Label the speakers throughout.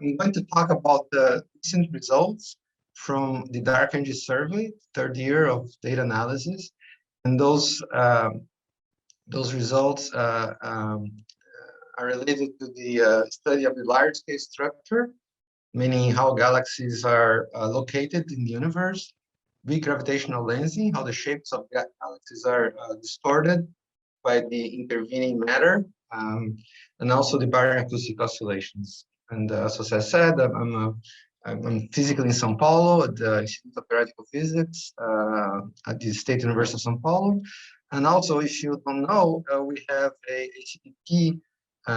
Speaker 1: I'm going to talk about the recent results from the Dark Energy Survey, third year of data analysis, and those results are related to the study of the large-scale structure, meaning how galaxies are located in the universe, weak gravitational lensing, how the shapes of galaxies are distorted by the intervening matter, and also the baryon acoustic oscillations. And as I said, I'm physically in São Paulo at the Institute of Theoretical Physics at the State University of São Paulo. And also, if you don't know, we have a CTP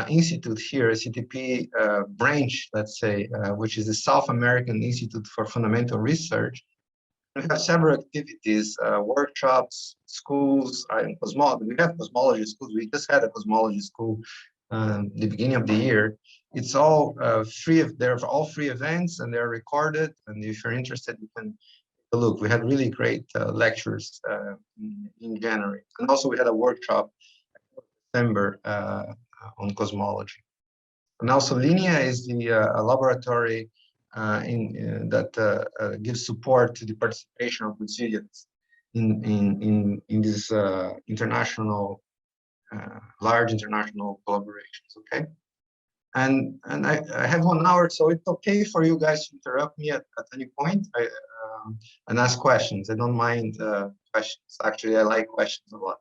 Speaker 1: institute here, a CTP branch, let's say, which is the South American Institute for Fundamental Research. We have several activities, workshops, schools, cosmology. We have cosmology schools. We just had a cosmology school the beginning of the year. It's all free. They're all free events, and they're recorded. And if you're interested, you can take a look. We had really great lectures in January, and also we had a workshop in December on cosmology. And also, Linea is the laboratory that gives support to the participation of Brazilians in this international, large international collaborations. Okay, and I have 1 hour, so it's okay for you guys to interrupt me at any point and ask questions. I don't mind questions. Actually, I like questions a lot.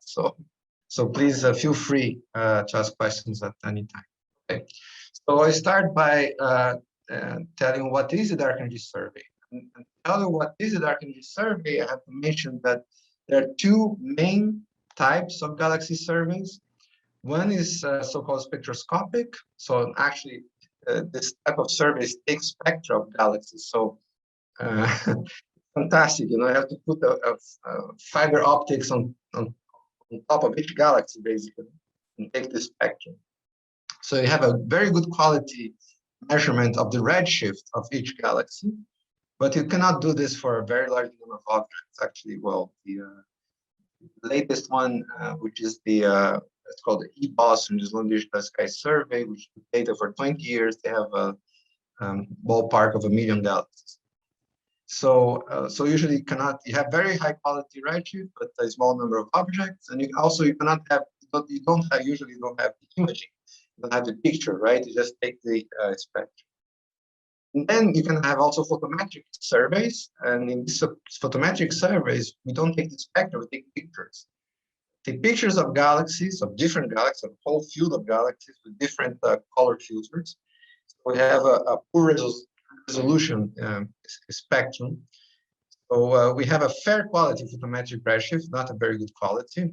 Speaker 1: So please feel free to ask questions at any time. Okay, so I start by telling what is the Dark Energy Survey. And to tell you what is the Dark Energy Survey, I have to mention that there are two main types of galaxy surveys. One is so-called spectroscopic. So actually, this type of surveys take spectra of galaxies. So fantastic, you have to put a fiber optics on top of each galaxy, basically, and take the spectrum. So you have a very good quality measurement of the redshift of each galaxy, but you cannot do this for a very large number of objects. Actually, well, the latest one, which is the it's called the EBOS, which is Long Digital Sky Survey, which is data for 20 years. They have a ballpark of 1 million galaxies. So usually you have very high quality redshift, but a small number of objects, and you cannot have, usually you don't have the imaging. You don't have the picture, right? You just take the spectrum. And then you can have also photometric surveys. And in these photometric surveys, we don't take the spectrum, we take pictures. Take pictures of galaxies, of different galaxies, a whole field of galaxies with different color filters. So we have a poor resolution spectrum. So we have a fair quality photometric redshift, not a very good quality,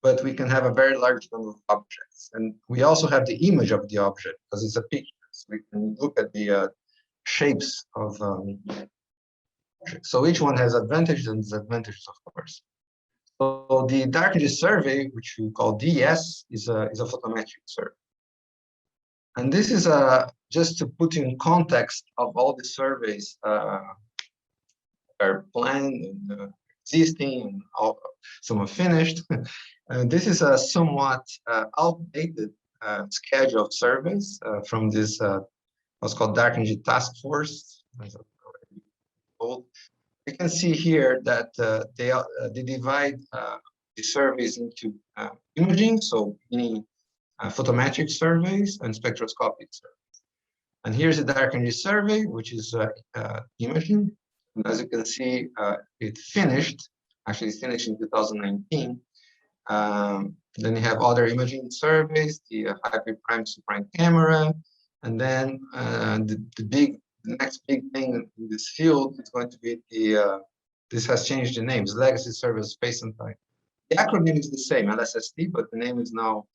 Speaker 1: but we can have a very large number of objects. And we also have the image of the object because it's a picture. So we can look at the shapes of objects. So each one has advantages and disadvantages, of course. So the Dark Energy Survey, which we call DES, is a photometric survey. And this is just to put in context of all the surveys that are planned and existing, and some are finished. This is a somewhat outdated schedule of surveys from this what's called Dark Energy Task Force. You can see here that they divide the surveys into imaging, so meaning photometric surveys and spectroscopic surveys. And here's the Dark Energy Survey, which is imaging. And as you can see, it finished. Actually, it's finished in 2019. Then you have other imaging surveys, the hybrid prime to prime camera, and then the next big thing in this field is going to be this has changed the names, Legacy Survey of Space and Time. The acronym is the same, LSST, but the name is now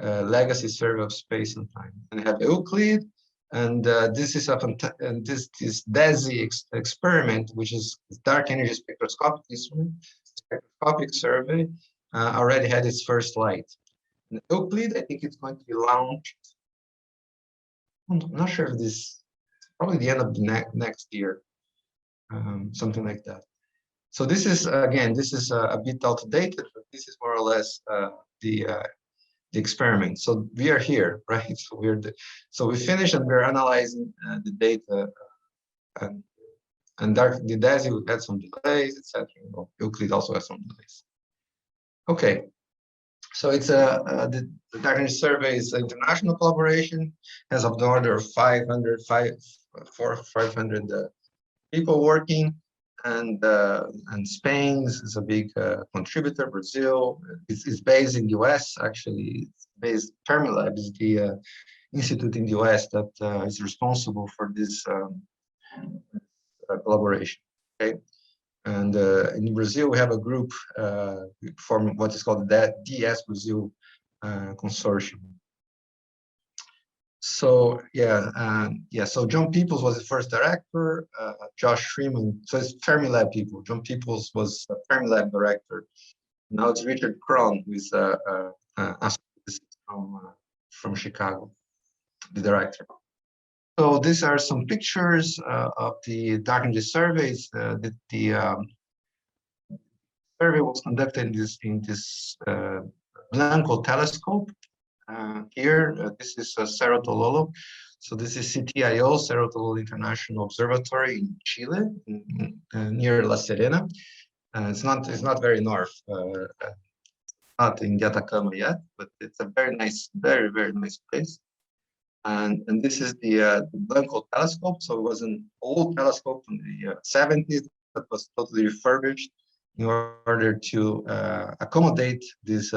Speaker 1: Legacy Survey of Space and Time. And you have Euclid, and this is this DESI experiment, which is Dark Energy Spectroscopic Instrument, spectroscopic survey, already had its first light. And Euclid, I think it's going to be launched. I'm not sure if this, probably the end of the next year, something like that. So this is, again, this is a bit outdated, but this is more or less the the experiment. So we are here, right? So we finished and we're analyzing the data, and the DASI had some delays, etc. Well, Euclid also has some delays. Okay, so it's the Dark Energy Survey is an international collaboration, has of the order of 500 people working, and Spain is a big contributor. Brazil is based in the US. Actually, it's based. Fermilab is the institute in the US that is responsible for this collaboration. Okay, and in Brazil we have a group forming what is called the DS Brazil consortium. So so John Peoples was the first director, Josh Freeman, so it's Fermilab people. John Peoples was a Fermilab director. Now it's Richard Cron, who is from Chicago, the director. So these are some pictures of the Dark Energy surveys. The survey was conducted in this Blanco telescope. Here, this is Cerro Tololo. So this is CTIO, Cerro Tololo International Observatory in Chile, near La Serena. It's not very north, not in Atacama yet, but it's a very nice, very nice place. And this is the Blanco telescope. So it was an old telescope from the 70s that was totally refurbished in order to accommodate this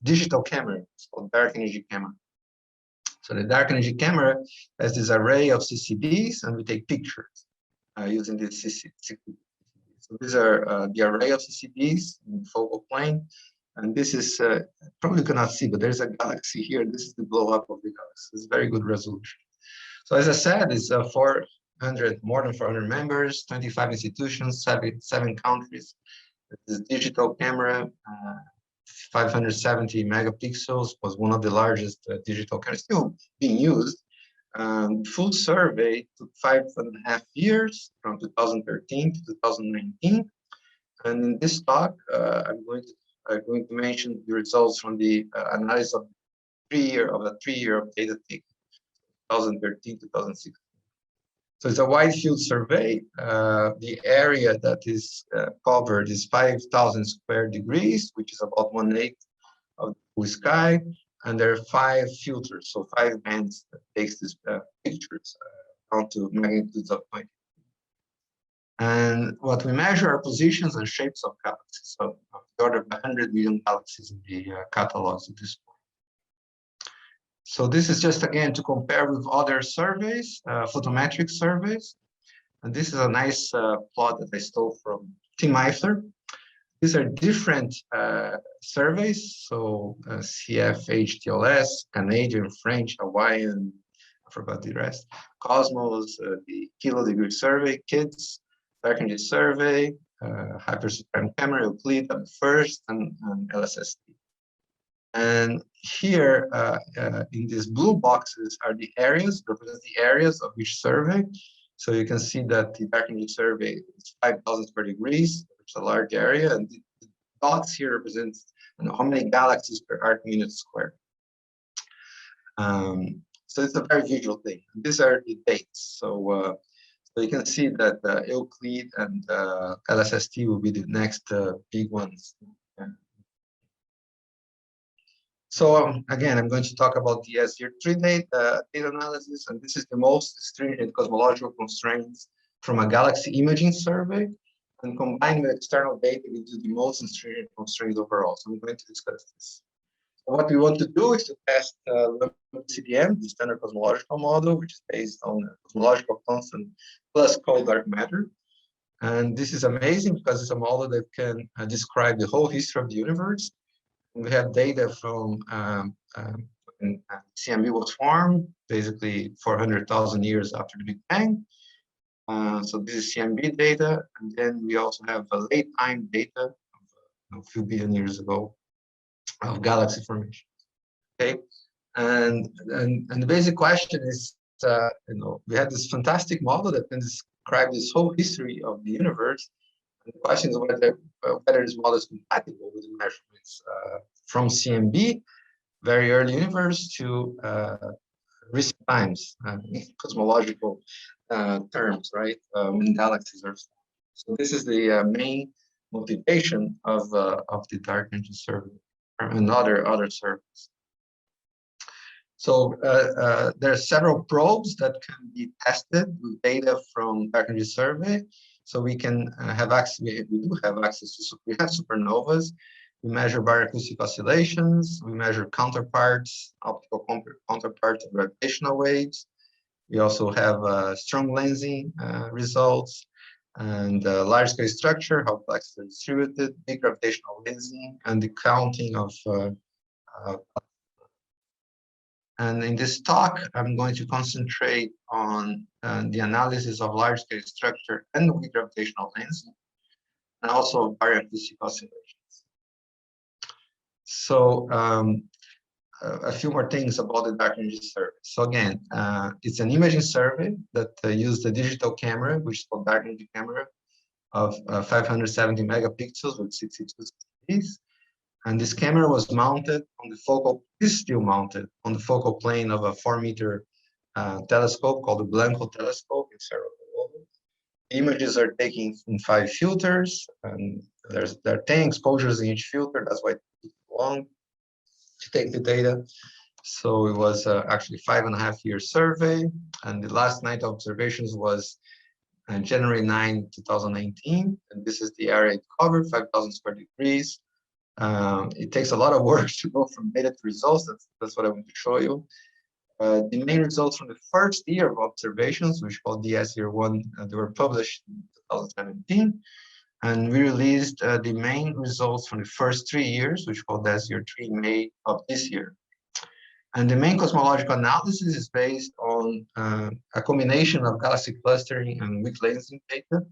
Speaker 1: digital camera. It's called dark energy camera. So the dark energy camera has this array of CCDs, and we take pictures using this CCD. So these are the array of CCDs in focal plane. And this is, probably cannot see, but there's a galaxy here. This is the blow up of the galaxy. It's very good resolution. So as I said, it's more than 400 members, 25 institutions, seven countries. This digital camera, 570 megapixels, was one of the largest digital cameras still being used. Full survey took 5.5 years, from 2013 to 2019. And in this talk, I'm going to mention the results from the analysis of 3 year of data taken, 2013 to 2016. So it's a wide field survey. The area that is covered is 5,000 square degrees, which is about 1/8 of the blue sky. And there are 5 filters, so 5 bands that takes these pictures down to magnitudes of 20. And what we measure are positions and shapes of galaxies. So of the order of 100 million galaxies in the catalogs at this point. So this is just, again, to compare with other surveys, photometric surveys. And this is a nice plot that I stole from Tim Eifler. These are different surveys. So CFHTLS, Canadian, French, Hawaiian, I forgot the rest. Cosmos, the Kilo Degree Survey, KIDS, Dark Energy Survey, Hypersupreme Camera, Euclid, FIRST, and LSST. And here, in these blue boxes are the areas, represent the areas of each survey. So you can see that the Dark Energy Survey is 5,000 square degrees, which is a large area, and the dots here represent how many galaxies per arc minute square. So it's a very visual thing. These are the dates. So you can see that Euclid and LSST will be the next big ones. So again, I'm going to talk about the SDR3 data analysis, and this is the most stringent cosmological constraints from a galaxy imaging survey. And combined with external data, we do the most stringent constraints overall. So I'm going to discuss this. So what we want to do is to test CDM, the standard cosmological model, which is based on a cosmological constant plus cold dark matter. And this is amazing because it's a model that can describe the whole history of the universe. We have data from when CMB was formed, basically 400,000 years after the Big Bang. So this is CMB data, and then we also have a late time data of a few billion years ago of galaxy formation. Okay, and the basic question is, we had this fantastic model that can describe this whole history of the universe. The question is whether this model is compatible with the measurements from CMB. very early universe to recent times, cosmological terms, right? When galaxies are formed. So this is the main motivation of the dark energy survey and other surveys. So there are several probes that can be tested with data from dark energy survey. So we can have access. We do have access to. We have supernovas. We measure bioacoustic oscillations. We measure counterparts, optical counterparts of gravitational waves. We also have strong lensing results and large-scale structure, how blacks are distributed, big gravitational lensing, and the counting of. And in this talk, I'm going to concentrate on the analysis of large-scale structure and weak gravitational lensing, and also bioacoustic oscillations. So a few more things about the dark energy survey. So again, it's an imaging survey that used a digital camera, which is called dark energy camera, of 570 megapixels with 62 degrees. And this camera was mounted on the focal, is still mounted on the focal plane of a 4-meter telescope called the Blanco telescope in Cerro Gordo. Images are taken in 5 filters, and there are 10 exposures in each filter. That's why it took long to take the data. So it was actually 5.5-year survey, and the last night observations was January 9, 2019, and this is the area it covered, 5,000 square degrees. It takes a lot of work to go from data to results. That's what I want to show you. The main results from the first year of observations, which called DS Year 1, they were published in 2017. And we released the main results from the first 3 years, which called DS Year 3, May of this year. And the main cosmological analysis is based on a combination of galaxy clustering and weak lensing data.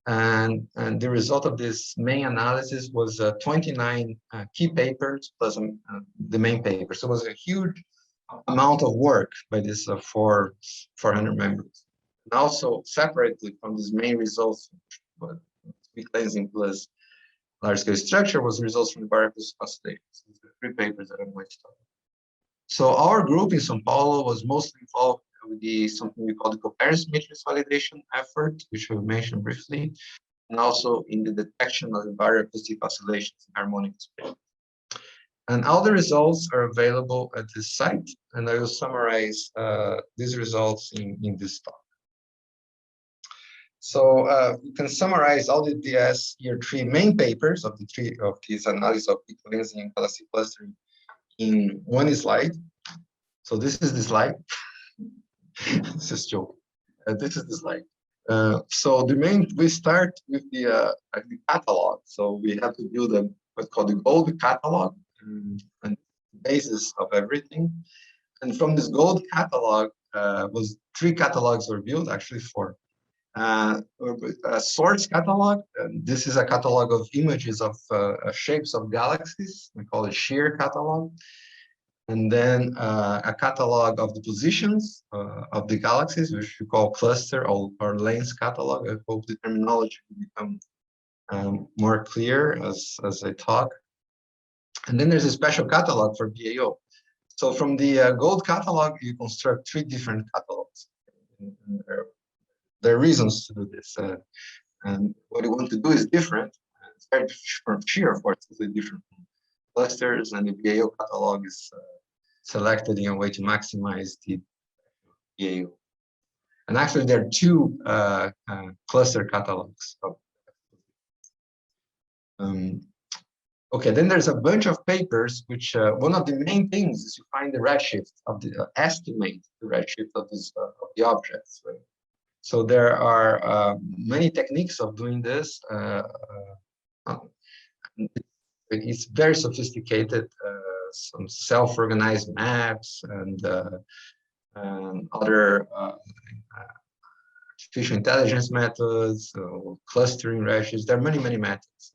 Speaker 1: And the result of this main analysis was 29 key papers plus the main paper. So it was a huge amount of work by this 400 members. And also separately from these main results, but weak lensing plus large-scale structure was the results from the bioacoustic oscillations. The 3 papers that I'm going to talk about. So our group in São Paulo was mostly involved with something we call the covariance matrix validation effort, which we mentioned briefly, and also in the detection of the bioacoustic oscillations in harmonic space. And all the results are available at this site, and I will summarize these results in this talk. So you can summarize all the DS Year 3 main papers of these analysis of weak lensing and galaxy clustering in one slide. So this is the slide. This is joke. This is the slide. So we start with the catalog. So we have to build what's called the gold catalog and the basis of everything. And from this gold catalog, 3 catalogs were built, actually 4. A source catalog. This is a catalog of images of shapes of galaxies. We call it shear catalog. And then a catalog of the positions of the galaxies, which we call cluster or lens catalog. I hope the terminology will become more clear as I talk. And then there's a special catalog for BAO. So from the gold catalog, you construct 3 different catalogs. And there are reasons to do this. And what you want to do is different. It's very different from shear, of course, it's different from clusters, and the BAO catalog is selected in a way to maximize the BAO. And actually, there are 2 cluster catalogs. Okay, then there's a bunch of papers, which one of the main things is to find the redshift of the estimate the redshift of the objects. Right? So there are many techniques of doing this. It's very sophisticated. Some self-organized maps and other artificial intelligence methods, clustering ratios. There are many methods.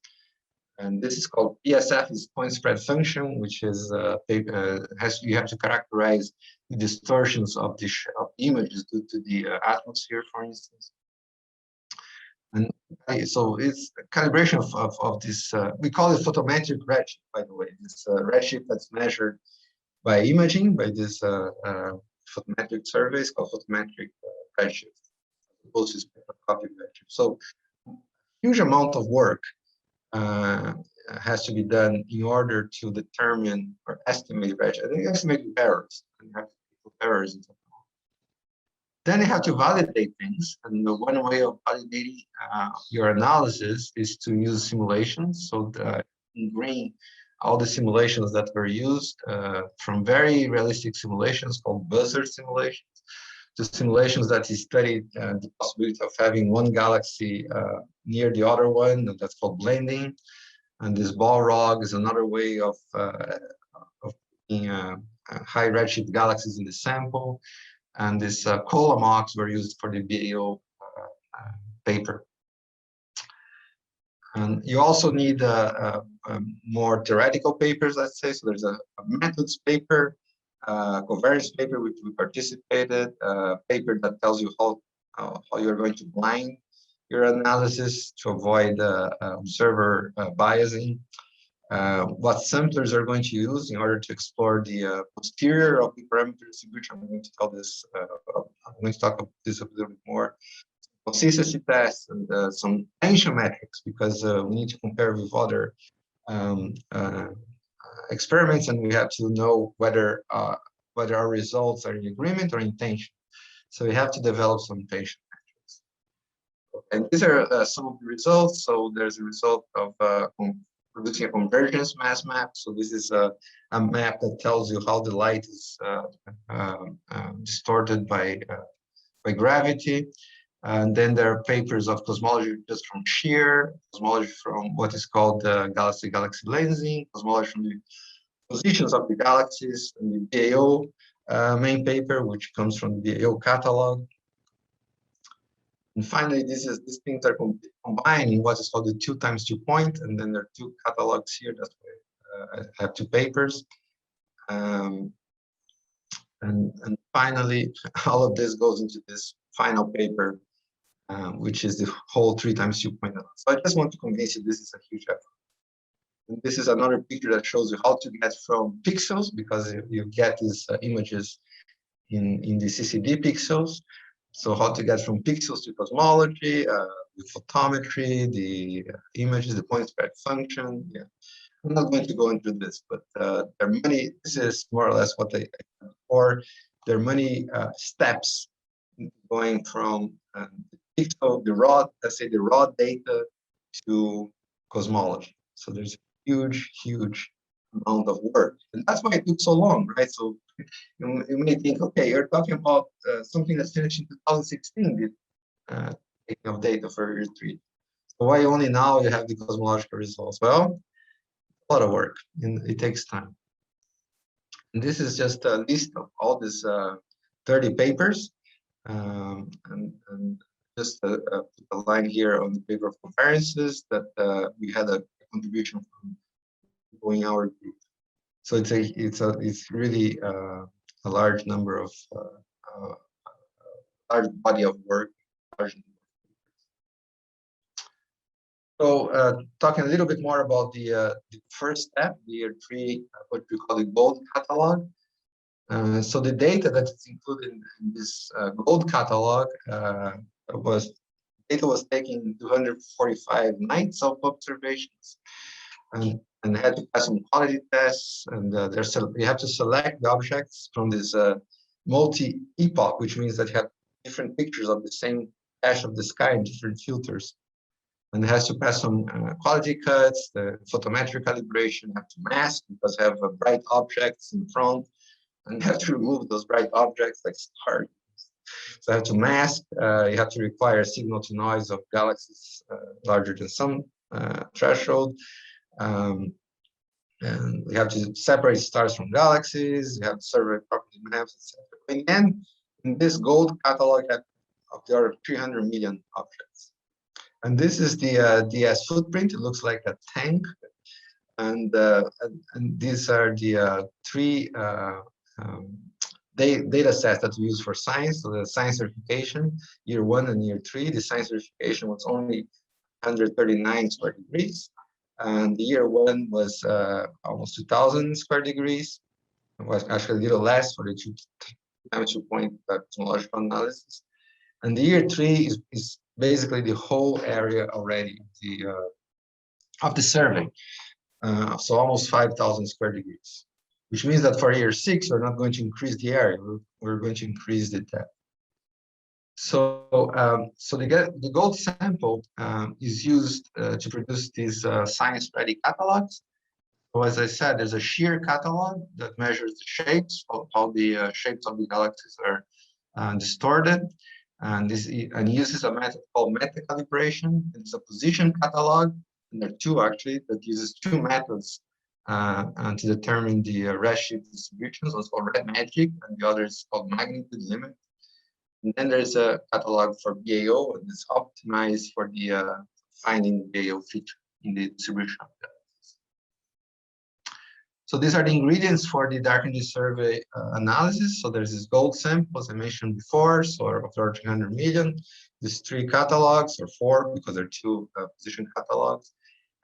Speaker 1: And this is called PSF, is point spread function, which is you have to characterize the distortions of the images due to the atmosphere, for instance. And so it's a calibration of this, we call it photometric redshift, by the way, this redshift that's measured by imaging, by this photometric surveys called photometric redshift, opposed to spectroscopic redshift. So huge amount of work has to be done in order to determine or estimate redshift. I think estimate errors. And you have to put errors into. Then you have to validate things, and the one way of validating your analysis is to use simulations. So in green, all the simulations that were used, from very realistic simulations called buzzer simulations, to simulations that studied the possibility of having one galaxy near the other one, and that's called blending. And this Balrog is another way of putting high redshift galaxies in the sample. And this Colomox were used for the BAO paper. And you also need more theoretical papers, let's say. So there's a methods paper, covariance paper, which we participated, a paper that tells you how you're going to blind your analysis to avoid observer biasing. What samplers are going to use in order to explore the posterior of the parameter distribution. I'm going to tell this. I'm going to talk about this a little bit more. Consistency tests and some tension metrics, because we need to compare with other experiments, and we have to know whether our results are in agreement or in tension. So we have to develop some tension metrics. And these are some of the results. So there's a result of producing a convergence mass map. So this is a map that tells you how the light is distorted by gravity. And then there are papers of cosmology just from shear, cosmology from what is called galaxy-galaxy lensing, cosmology from the positions of the galaxies, and the BAO main paper, which comes from the BAO catalog. And finally, these things are combined in what is called the 2 × 2 point, and then there are 2 catalogs here. That's why I have 2 papers. And finally, all of this goes into this final paper, which is the whole 3 × 2 point. So I just want to convince you this is a huge effort. And this is another picture that shows you how to get from pixels, because you get these images in the CCD pixels. So how to get from pixels to cosmology, with photometry, the images, the point spread function. Yeah, I'm not going to go into this, but there are many. This is more or less what I said before. There are many steps going from the pixel, the raw, let's say the raw data, to cosmology. So there's a huge amount of work, and that's why it took so long, right? So you may think, okay, you're talking about something that's finished in 2016, the taking of data for year 3. So why only now you have the cosmological results? Well, a lot of work, and it takes time. And this is just a list of all these 30 papers, and just put a line here on the paper of comparisons that we had a contribution from people in our group. So it's really a large number of large body of work. So talking a little bit more about the first step, the year 3, what we call the gold catalog. So the data that is included in this gold catalog was taken 245 nights of observations, and had to pass some quality tests, and you have to select the objects from this multi-epoch, which means that you have different pictures of the same patch of the sky in different filters. And it has to pass some quality cuts, the photometric calibration, you have to mask because you have bright objects in front, and you have to remove those bright objects like stars. So you have to mask, you have to require signal to noise of galaxies larger than some threshold. And we have to separate stars from galaxies, you have to survey property maps, etc. And in this gold catalog, there are 300 million objects. And this is the DS footprint. It looks like a tank. And these are the 3 data sets that we use for science. So the science certification, year 1 and year 3, the science certification was only 139 square degrees. And the year 1 was almost 2,000 square degrees. was actually a little less for the two times 2-point cosmological analysis. And the year 3 is basically the whole area already of the survey. So almost 5,000 square degrees, which means that for year 6, we're not going to increase the area, we're going to increase the depth. So, so the gold sample is used to produce these science-ready catalogs. So as I said, there's a shear catalog that measures the shapes, how the shapes of the galaxies are distorted, and uses a method called meta-calibration. It's a position catalog, and there are two actually that uses two methods to determine the redshift distributions. One's called red magic, and the other is called magnitude limit. And then there's a catalog for BAO, and it's optimized for the finding BAO feature in the distribution of galaxies. So these are the ingredients for the dark energy survey analysis. So there's this gold sample, as I mentioned before, so of 1,300 million. There's 3 catalogs, or 4, because there are 2 position catalogs.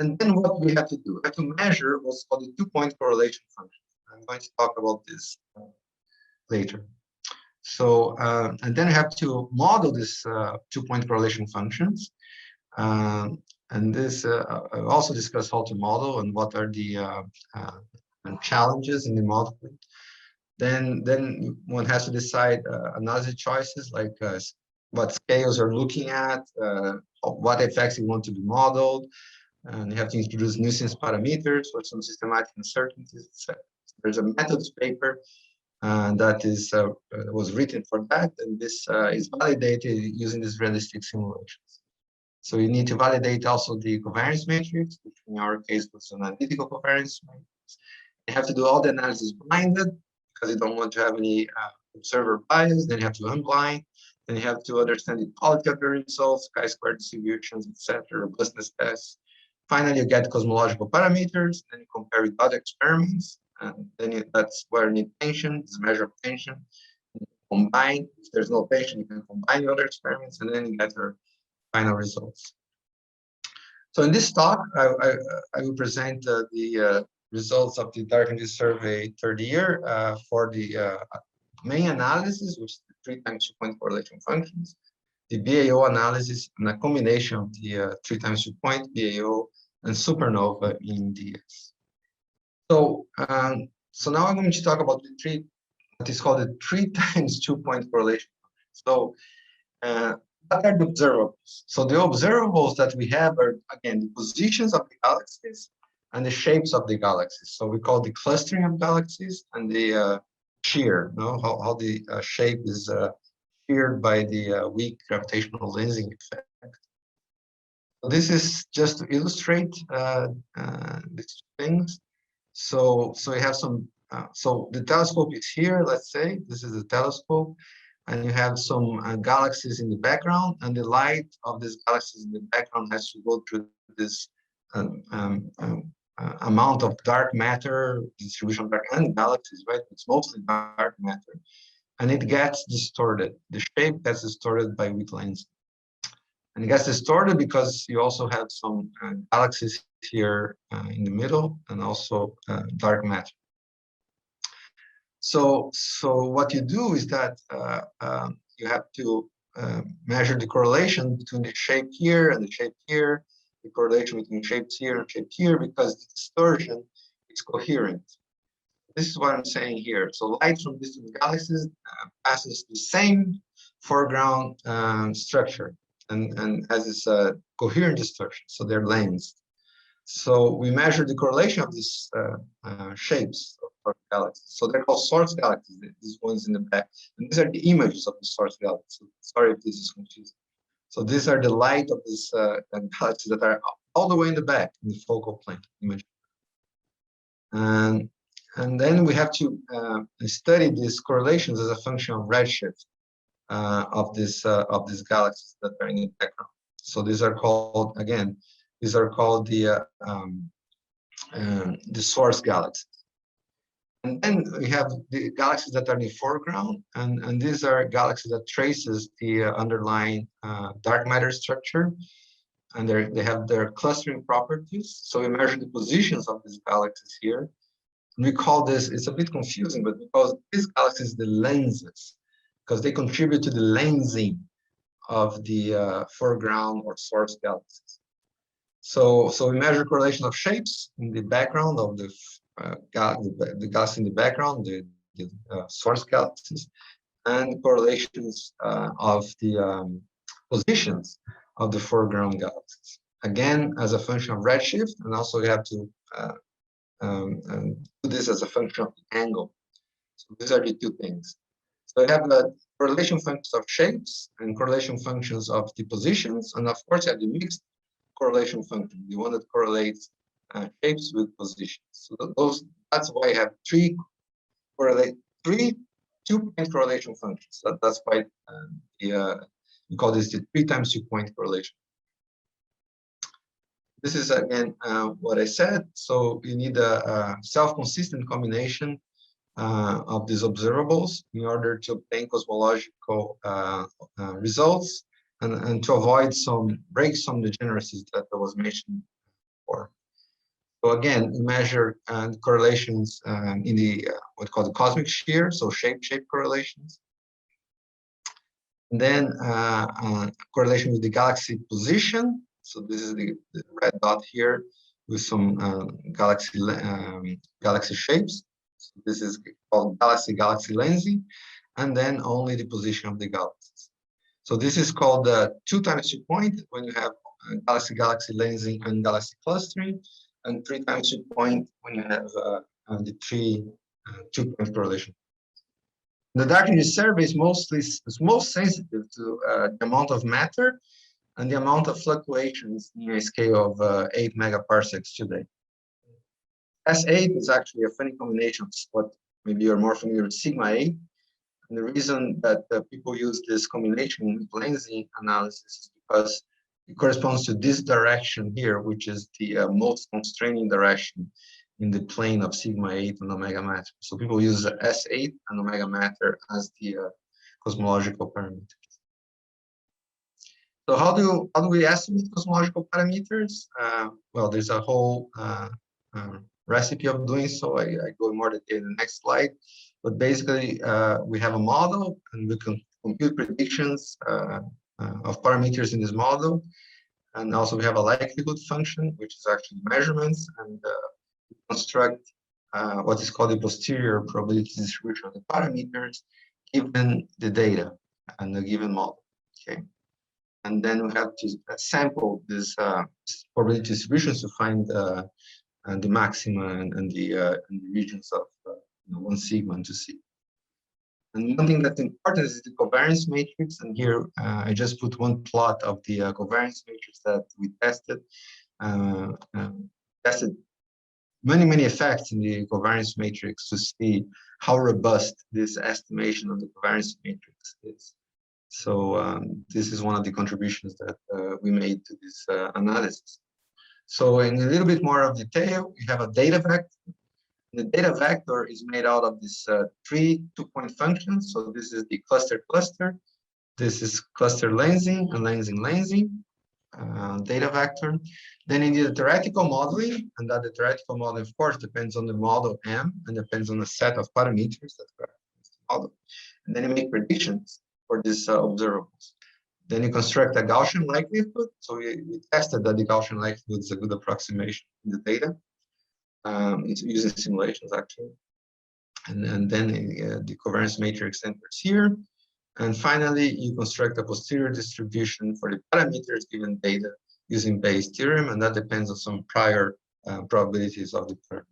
Speaker 1: And then what we have to do, we have to measure what's called the 2-point correlation function. I'm going to talk about this later. So, and then we have to model this 2-point correlation functions. And this, I also discuss how to model and what are the challenges in the modeling. Then one has to decide analysis choices, like what scales you're looking at, what effects you want to be modeled, and you have to introduce nuisance parameters for some systematic uncertainties, etc. There's a methods paper that was written for that, and this is validated using these realistic simulations. So you need to validate also the covariance matrix, which in our case was an analytical covariance matrix. You have to do all the analysis blinded, because you don't want to have any observer bias. Then you have to unblind. Then you have to understand the quality of your results, chi-square distributions, etc., robustness tests. Finally, you get cosmological parameters, then you compare with other experiments, and then that's where you need tension, it's a measure of tension. Combine, if there's no tension, you can combine the other experiments, and then you get your final results. So in this talk, I will present the results of the dark energy survey third year for the main analysis, which is the 3 times 2-point correlation functions, the BAO analysis, and a combination of the 3 times 2-point BAO and supernova in DS. So, so now I'm going to talk about the what is called the 3 times 2-point correlation. So, what are the observables? So the observables that we have are, again, the positions of the galaxies and the shapes of the galaxies. So we call the clustering of galaxies and the shear, how the shape is sheared by the weak gravitational lensing effect. So this is just to illustrate these things. So we have some, so the telescope is here, let's say, this is the telescope, and you have some galaxies in the background, and the light of these galaxies in the background has to go through this amount of dark matter, distribution of dark and galaxies, right? It's mostly dark matter, and it gets distorted. The shape gets distorted by weak lensing. And it gets distorted because you also have some galaxies here in the middle, and also dark matter. So what you do is that you have to measure the correlation between the shape here and the shape here, the correlation between shapes here and shape here, because the distortion is coherent. This is what I'm saying here. So light from distant galaxies passes the same foreground structure and has this coherent distortion, so they're lensed. So we measure the correlation of these shapes of galaxies. So they're called source galaxies, these ones in the back. And these are the images of the source galaxies. Sorry if this is confusing. So these are the light of these galaxies that are all the way in the back in the focal plane image. And then we have to study these correlations as a function of redshift of these galaxies that are in the background. So these are called, again, these are called the source galaxies. And then we have the galaxies that are in the foreground, and these are galaxies that traces the underlying dark matter structure, and they have their clustering properties. So we measure the positions of these galaxies here, We call this, it's a bit confusing, but we call these galaxies the lenses, because they contribute to the lensing of the foreground or source galaxies. So we measure correlation of shapes in the background of the galaxy in the background, the source galaxies, and correlations of the positions of the foreground galaxies. Again, as a function of redshift, and also we have to do this as a function of the angle. So these are the two things. So we have the correlation functions of shapes and correlation functions of the positions, and of course you have the mixed correlation function, the one that correlates shapes with positions. So that's why I have three 2-point correlation functions. That's why we call this the 3 times 2-point correlation. This is again what I said. So you need a self-consistent combination of these observables in order to obtain cosmological results and to avoid break some degeneracies that was mentioned before. So again, we measure correlations in the what's called the cosmic shear, so shape correlations. And then correlation with the galaxy position. So this is the red dot here with some galaxy shapes. So this is called galaxy lensing, and then only the position of the galaxies. So this is called the 2 times 2-point when you have galaxy lensing and galaxy clustering, and 3 times 2-point when you have the 2-point correlation. The dark energy survey is most sensitive to the amount of matter and the amount of fluctuations in a scale of 8 megaparsecs today. S8 is actually a funny combination of what maybe you're more familiar with sigma 8. And the reason that people use this combination in lensing analysis is because it corresponds to this direction here, which is the most constraining direction in the plane of sigma 8 and omega matter. So people use S8 and omega matter as the cosmological parameters. So how do we estimate cosmological parameters? Well, there's a whole recipe of doing so. I go more detail in the next slide. But basically, we have a model, and we can compute predictions of parameters in this model. And also we have a likelihood function, which is actually measurements, and construct what is called the posterior probability distribution of the parameters given the data and the given model. Okay. And then we have to sample this probability distributions to find the maxima and the regions of 1 sigma and 2 sigma. And one thing that's important is the covariance matrix. And here I just put one plot of the covariance matrix that we tested. Tested many effects in the covariance matrix to see how robust this estimation of the covariance matrix is. So this is one of the contributions that we made to this analysis. So in a little bit more of detail, we have a data vector. The data vector is made out of these 3 2-point functions. So this is the cluster. This is cluster lensing and lensing data vector. Then in the theoretical modeling, and that the theoretical model, of course, depends on the model M and depends on a set of parameters that are model. And then you make predictions for these observables. Then you construct a Gaussian likelihood. So we tested that the Gaussian likelihood is a good approximation in the data. It's using simulations actually. And then the covariance matrix enters here. And finally, you construct a posterior distribution for the parameters given data using Bayes' theorem, and that depends on some prior probabilities of the parameters.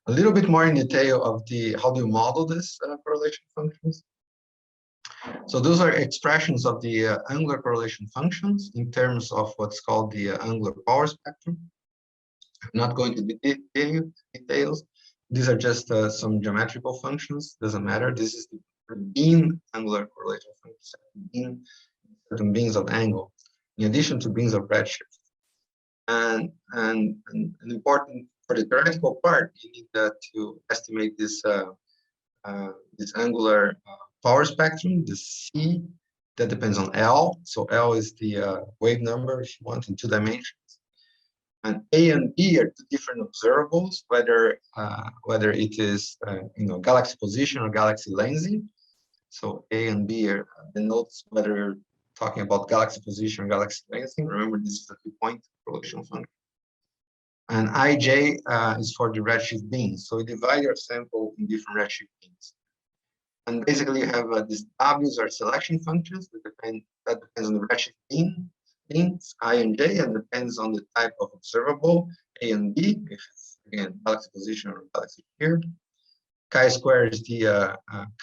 Speaker 1: A little bit more in detail of how do you model this correlation functions. So those are expressions of the angular correlation functions in terms of what's called the angular power spectrum. I'm not going to details. These are just some geometrical functions. Doesn't matter. This is the beam angular correlation function, certain beams of angle, in addition to beams of redshift. And important for the theoretical part, you need to estimate this this angular power spectrum, the C, that depends on L. So L is the wave number, if you want, in 2 dimensions. And A and B are two different observables, whether it is galaxy position or galaxy lensing. So A and B are denotes whether you're talking about galaxy position or galaxy lensing. Remember, this is a 2-point correlation function. And IJ is for the redshift beams. So we divide your sample in different redshift beams. And basically you have these W's are selection functions that depends on the redshift beams, I and J, and depends on the type of observable, A and B, if it's again galaxy position or galaxy shear. Chi-square is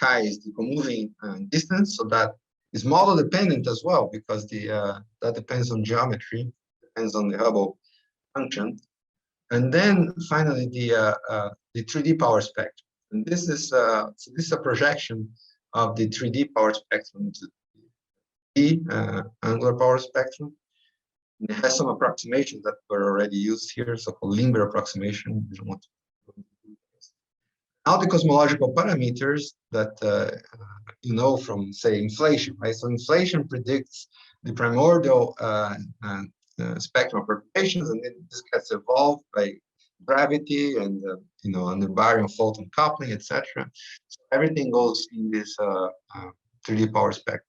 Speaker 1: chi is the comoving distance, so that is model dependent as well, because that depends on geometry, depends on the Hubble function. And then finally the 3D power spectrum. And this is a projection of the 3D power spectrum to the angular power spectrum. And it has some approximations that were already used here, so-called Limber approximation. We don't want to go into details. Now the cosmological parameters that from, say, inflation, right? So inflation predicts the primordial spectrum of perturbations, and then this gets evolved by gravity and under baryon photon coupling, etc. So everything goes in this 3D power spectrum.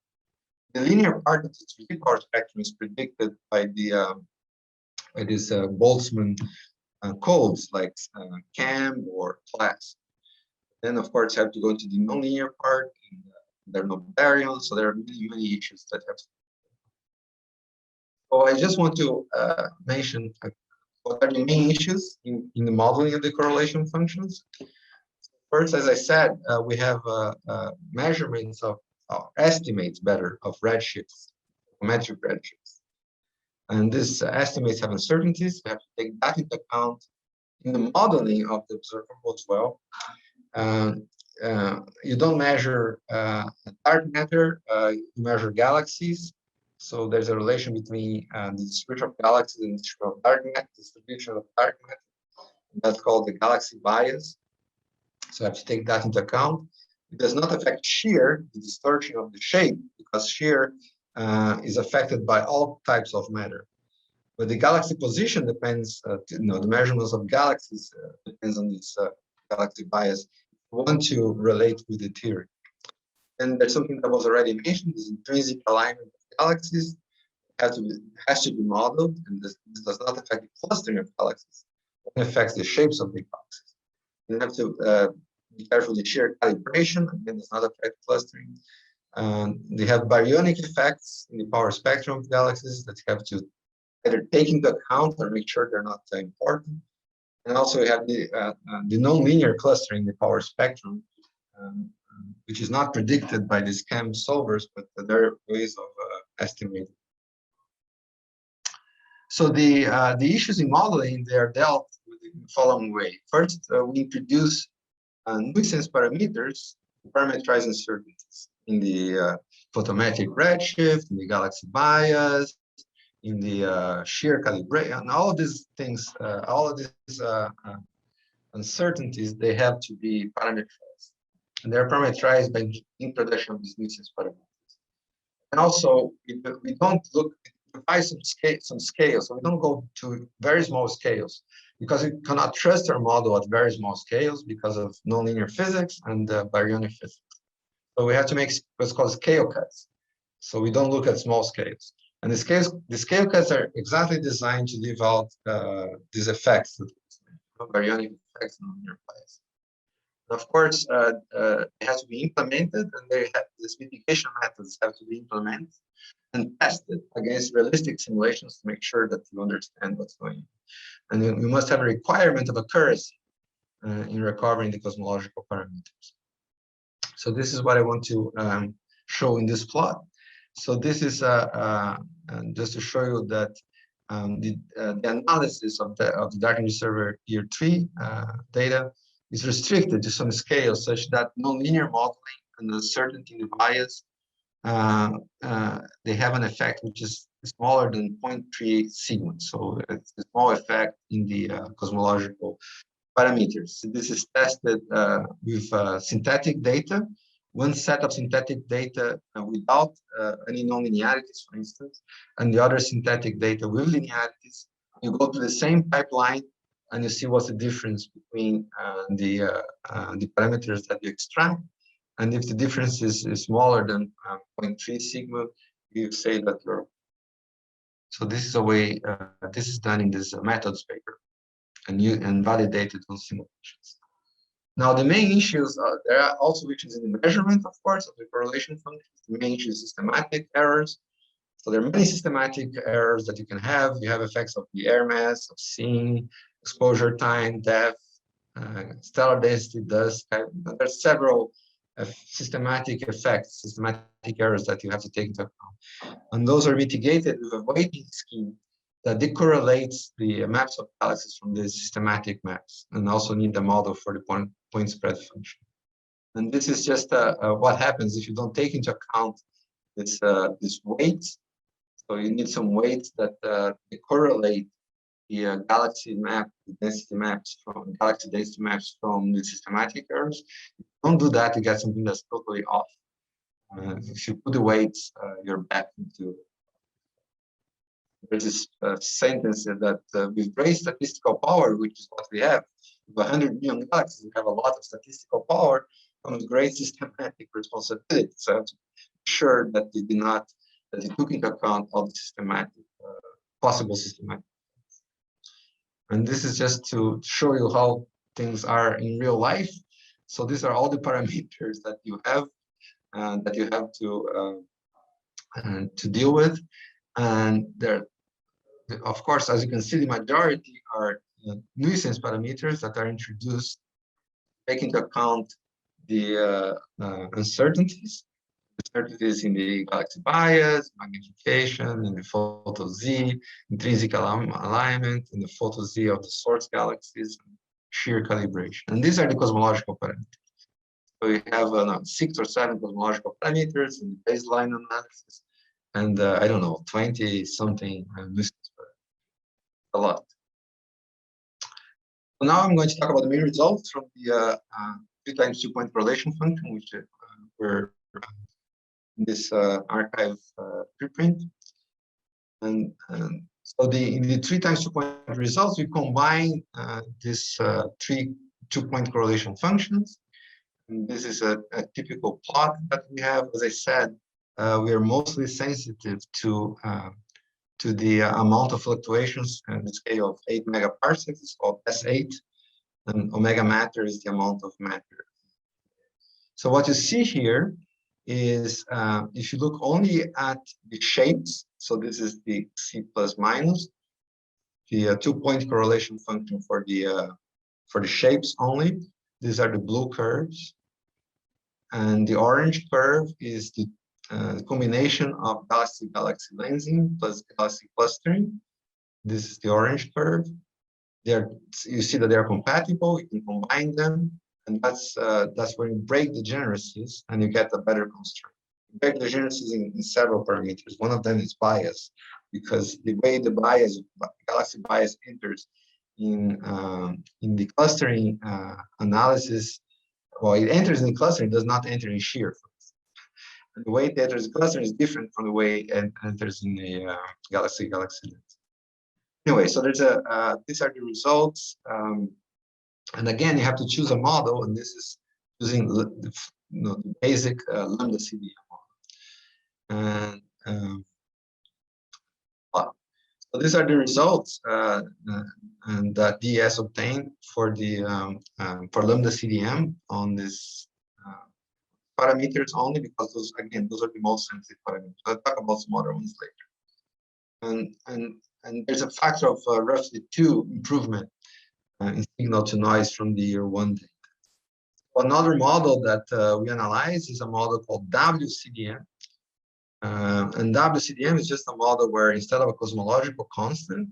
Speaker 1: The linear part of the 3D power spectrum is predicted by this Boltzmann codes like CAM or class. Then of course you have to go to the nonlinear part. And, there are no baryons, so there are many issues that have to. So I just want to mention what are the main issues in the modeling of the correlation functions. First, as I said, we have measurements of estimates better of redshifts, metric redshifts. And these estimates have uncertainties. We have to take that into account in the modeling of the observable as well. You don't measure dark matter, you measure galaxies. So there's a relation between the distribution of galaxies and the distribution of dark matter. That's called the galaxy bias. So I have to take that into account. It does not affect shear, the distortion of the shape, because shear is affected by all types of matter. But the galaxy position depends, the measurements of galaxies depends on this galaxy bias. We want to relate with the theory. And there's something that was already mentioned, this intrinsic alignment of galaxies has to be modeled, and this does not affect the clustering of galaxies. It affects the shapes of the galaxies. You have to be careful with shear calibration, again, does not affect clustering. They have baryonic effects in the power spectrum of galaxies that you have to either take into account or make sure they're not important. And also we have the nonlinear clustering in the power spectrum, which is not predicted by these CAM solvers, but there are ways of estimating. So the issues in modeling, they are dealt with in the following way. First, we introduce nuisance parameters to parameterize uncertainties in the photometric redshift, in the galaxy bias, in the shear calibration, and all of these things, all of these uncertainties, they have to be parameterized. And they're parameterized by introduction of these nuisance parameters. And also, we don't look, we provide some scales, so we don't go to very small scales, because we cannot trust our model at very small scales because of nonlinear physics and baryonic physics. So we have to make what's called scale cuts. So we don't look at small scales. And the scale cuts are exactly designed to leave out these effects, baryonic effects and nonlinear bias. Of course, it has to be implemented, and these mitigation methods have to be implemented and tested against realistic simulations to make sure that you understand what's going on. And we must have a requirement of accuracy in recovering the cosmological parameters. So this is what I want to show in this plot. So this is just to show you that the analysis of the dark energy server year 3 data is restricted to some scales such that nonlinear modeling and uncertainty in the bias, they have an effect which is smaller than 0.38 sigma. So it's a small effect in the cosmological parameters. This is tested with synthetic data, one set of synthetic data without any nonlinearities, for instance, and the other synthetic data with linearities. You go to the same pipeline and you see what's the difference between the parameters that you extract. And if the difference is smaller than 0.3 sigma, you say that you're. So this is a way, this is done in this methods paper and validated on simulations. Now, the main issues, there are also issues in the measurement, of course, of the correlation functions. The main issue is systematic errors. So there are many systematic errors that you can have. You have effects of the air mass, of seeing, exposure time, depth, stellar density, dust. There's several systematic effects, systematic errors that you have to take into account. And those are mitigated with a weighting scheme that decorrelates the maps of galaxies from the systematic maps, and also need a model for the point spread function. And this is just what happens if you don't take into account this weights. So you need some weights that correlate the galaxy map, the density maps from galaxy density maps from the systematic errors. If you don't do that, you get something that's totally off. If you put the weights, you're back into. There's this sentence that with great statistical power, which is what we have, with 100 million galaxies, we have a lot of statistical power, comes great systematic responsibility. So to be sure that they did not, that they took into account all the systematic, possible systematic. And this is just to show you how things are in real life. So these are all the parameters that you have to deal with. And there, of course, as you can see, the majority are nuisance parameters that are introduced, taking into account the uncertainties in the galaxy bias, magnification, in the photo Z, intrinsic alignment, in the photo Z of the source galaxies, shear calibration. And these are the cosmological parameters. So we have 6 or 7 cosmological parameters in the baseline analysis, and I don't know, 20 something nuisance parameters. A lot. So now I'm going to talk about the main results from the 3 times 2-point correlation function, which were in this archive preprint. And so in the 3 times 2-point results, we combine this 3 2-point correlation functions. And this is a typical plot that we have. As I said, we are mostly sensitive to the amount of fluctuations in the scale of 8 megaparsecs. It's called S8, and omega matter is the amount of matter. So what you see here is if you look only at the shapes, so this is the C plus minus, the 2-point correlation function for the shapes only. These are the blue curves, and the orange curve is the combination of galaxy-galaxy lensing plus galaxy clustering. This is the orange curve. You see that they are compatible. You can combine them, and that's where you break degeneracies and you get a better constraint. You break degeneracies in several parameters. One of them is bias, because the way the galaxy bias enters in the clustering analysis, well, it enters in the clustering, does not enter in shear. And the way it enters the clustering is different from the way it enters in the galaxy-galaxy lens. Anyway, so there's these are the results. And again, you have to choose a model, and this is using the basic lambda CDM model. And so these are the results and that DS obtained for the for lambda CDM on this parameters only, because those are the most sensitive parameters. I'll talk about some other ones later. And there's a factor of roughly 2 improvement in signal to noise from the year 1 data. Another model that we analyze is a model called WCDM. And WCDM is just a model where instead of a cosmological constant,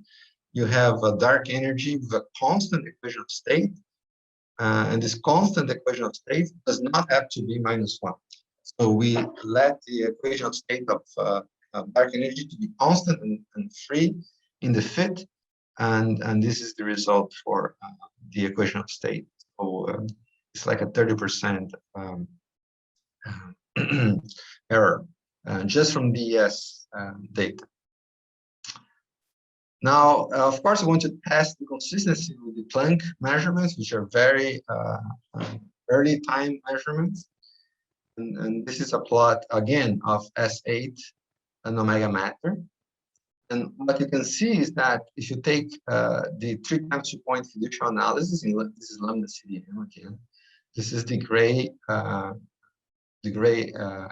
Speaker 1: you have a dark energy with a constant equation of state. And this constant equation of state does not have to be -1. So we let the equation of state of dark energy to be constant and free in the fit. And this is the result for the equation of state. So it's like a 30% error just from DS data. Now, of course, I want to test the consistency with the Planck measurements, which are very early time measurements. And this is a plot, again, of S8 and omega matter. And what you can see is that if you take the 3 times 2 point fiducial analysis, this is lambda CDM again. This is the gray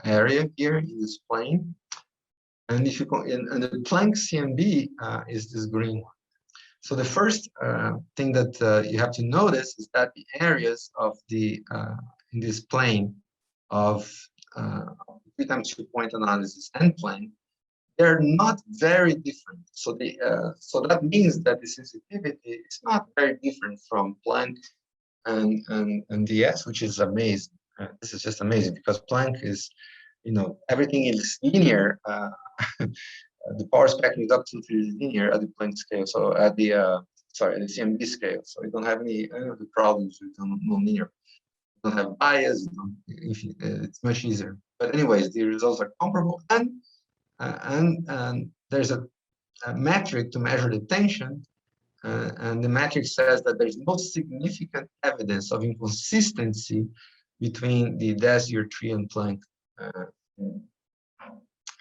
Speaker 1: area here in this plane. And if you go in, and the Planck CMB is this green one. So the first thing that you have to notice is that the areas of the in this plane of 3 times 2 point analysis and Planck, they're not very different. So so that means that the sensitivity is not very different from Planck and DS, which is amazing. This is just amazing because Planck is, everything is linear. The power spectrum is absolutely linear at the Planck scale. So at the at the CMB scale. So you don't have any of the problems with non-linear. You don't have bias. It's much easier. But anyways, the results are comparable, and there's a metric to measure the tension. And the metric says that there's no significant evidence of inconsistency between the DAS year 3 and Planck.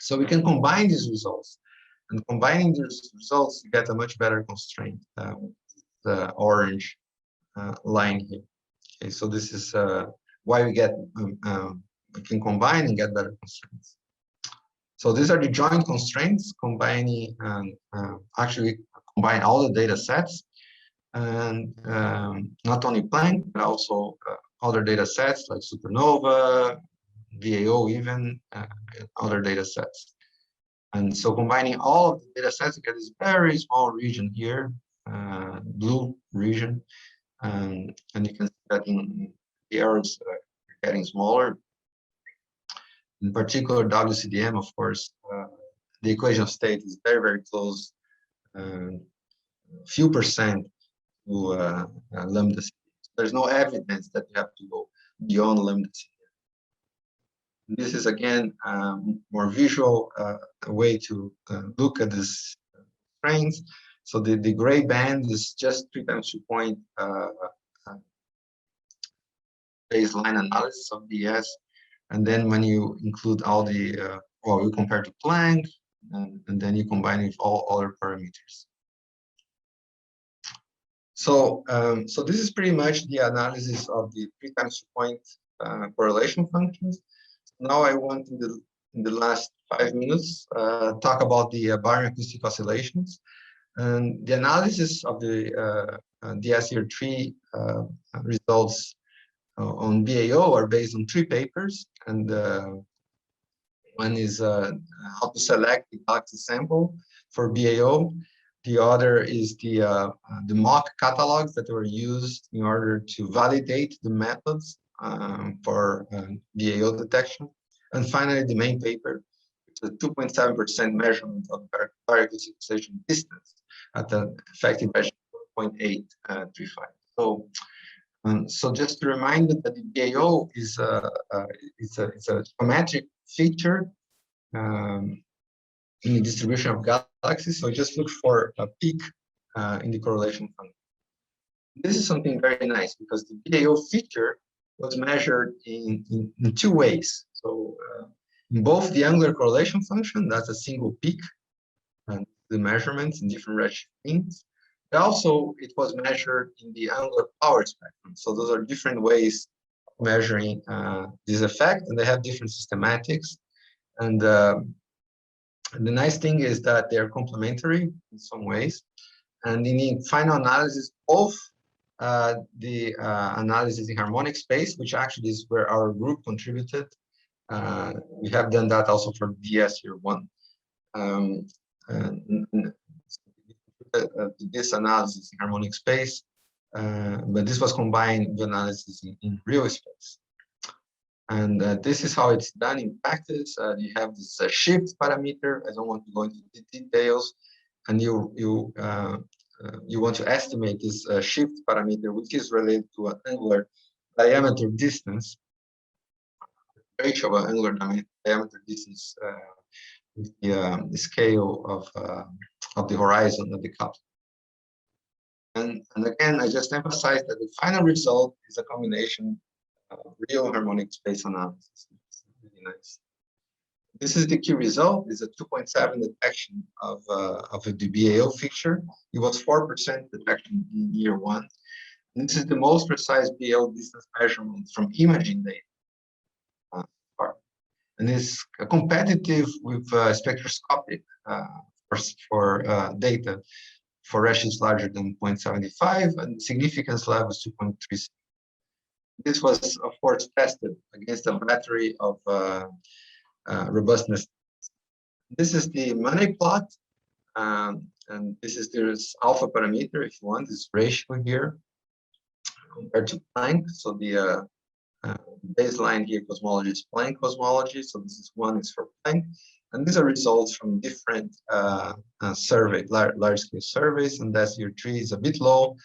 Speaker 1: So we can combine these results. And combining these results, you get a much better constraint, the orange line here. Okay, so this is why we can combine and get better constraints. So these are the joint constraints, combining actually combine all the data sets, and not only Planck, but also other data sets like supernova, BAO even, and other data sets. And so combining all of the data sets, you get this very small region here, blue region, and you can see that in the errors getting smaller. In particular, WCDM, of course, the equation of state is very, very close, few percent to lambda CDM. There's no evidence that you have to go beyond lambda CDM. This is, again, more visual way to look at this strength. So the gray band is just 3 times 2 point baseline analysis of DS. And then when you include all the, well, you compare to Planck, and then you combine it with all other parameters. So, so this is pretty much the analysis of the 3 times 2 point correlation functions. Now I want in the last 5 minutes talk about the baryon acoustic oscillations. And the analysis of the DS year 3 results on BAO are based on 3 papers, and one is how to select the galaxy sample for BAO. The other is the mock catalogs that were used in order to validate the methods for BAO detection. And finally, the main paper, which is a 2.7% measurement of baryon acoustic oscillation distance at an effective measure of 0.835. So just to remind you that the BAO is it's a geometric feature in the distribution of galaxies. So just look for a peak in the correlation function. This is something very nice because the BAO feature was measured in 2 ways. So in both the angular correlation function, that's a single peak, and the measurements in different redshift means. But also, it was measured in the angular power spectrum. So those are different ways of measuring this effect, and they have different systematics. And the nice thing is that they're complementary in some ways. And in the final analysis, both the analysis in harmonic space, which actually is where our group contributed. We have done that also for DS year 1. This analysis in harmonic space, but this was combined with analysis in real space. And this is how it's done in practice. You have this shift parameter. I don't want to go into the details. And you want to estimate this shift parameter, which is related to an angular diameter distance, ratio of angular diameter distance the scale of the horizon of the coupling. And again, I just emphasize that the final result is a combination of real harmonic space analysis. It's really nice. This is the key result. Is a 2.7 detection of the BAO feature. It was 4% detection in year 1. And this is the most precise BAO distance measurement from imaging data. And it's competitive with spectroscopic for data for redshifts larger than 0.75, and significance level is 2.36. This was, of course, tested against a battery of robustness. This is the money plot, and this is there's alpha parameter, if you want, this ratio here compared to Planck. So the baseline here cosmology is Planck cosmology. So this is one is for Planck, and these are results from different large scale surveys. And that's year 3 is a bit low,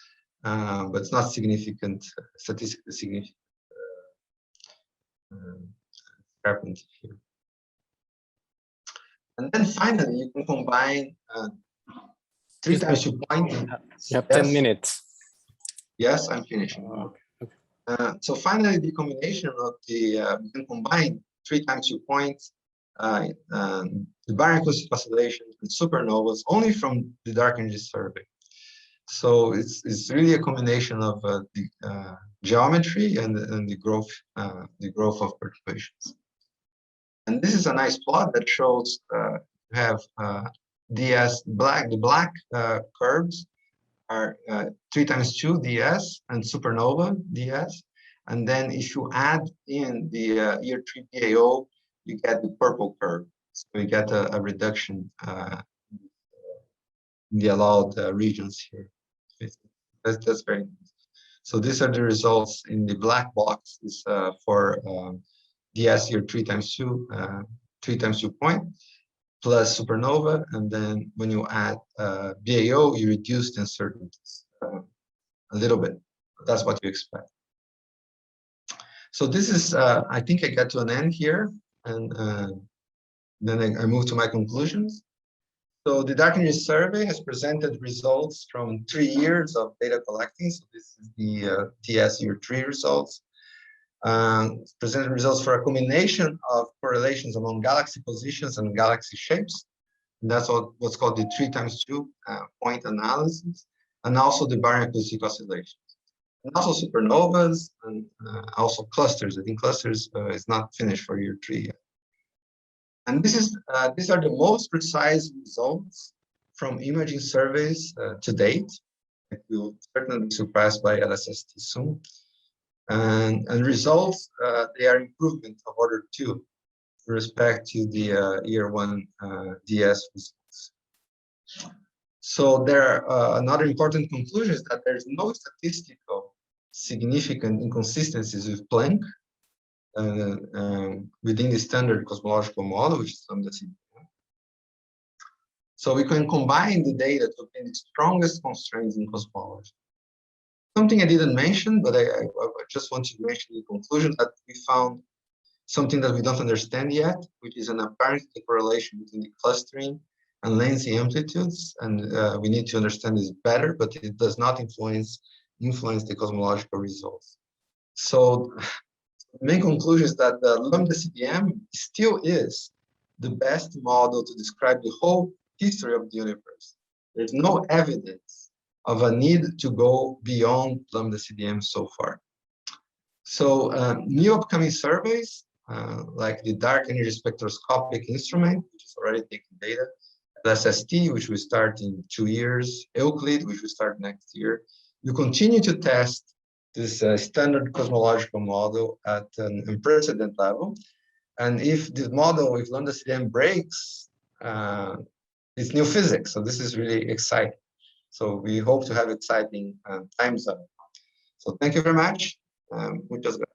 Speaker 1: but it's not significant, statistically significant discrepancy here. And then finally, you can combine 3 times 2 points.
Speaker 2: You have 10 minutes.
Speaker 1: Yes, I'm finishing.
Speaker 2: Okay.
Speaker 1: So finally, the combination of the we can combine 3 times 2 points, the baryon acoustic oscillations and supernovas only from the dark energy survey. So it's really a combination of the geometry and the growth of perturbations. And this is a nice plot that shows you have ds black. The black curves are 3 times 2 ds and supernova ds, and then if you add in the year 3 BAO, you get the purple curve. So you get a reduction in the allowed regions here. That's very nice. So these are the results in the black box is for ds year 3 times 2 point plus supernova, and then when you add BAO, you reduce the uncertainties a little bit. That's what you expect. So this is, I think I got to an end here, and then I move to my conclusions. So the dark energy survey has presented results from 3 years of data collecting. So this is the TS year 3 results. Presented results for a combination of correlations among galaxy positions and galaxy shapes. And that's what's called the 3 times 2 point analysis, and also the baryon acoustic oscillations, and also supernovas, and also clusters. I think clusters is not finished for year 3 yet. And these are the most precise results from imaging surveys to date. You'll certainly be surprised by LSST soon. And results, they are improvement of order 2 with respect to the year 1 DS results. So there are another important conclusion is that there's no statistical significant inconsistencies with Planck within the standard cosmological model, which is lambda CDM. So we can combine the data to obtain the strongest constraints in cosmology. Something I didn't mention, but I just want to mention the conclusion that we found something that we don't understand yet, which is an apparent correlation between the clustering and lensing amplitudes. And we need to understand this better, but it does not influence the cosmological results. So the main conclusion is that the lambda CDM still is the best model to describe the whole history of the universe. There's no evidence of a need to go beyond lambda CDM so far. So new upcoming surveys, like the dark energy spectroscopic instrument, which is already taking data, LSST, which will start in 2 years, Euclid, which will start next year, you continue to test this standard cosmological model at an unprecedented level. And if this model with lambda CDM breaks, it's new physics. So this is really exciting. So we hope to have exciting times up. So thank you very much. Muchas gracias.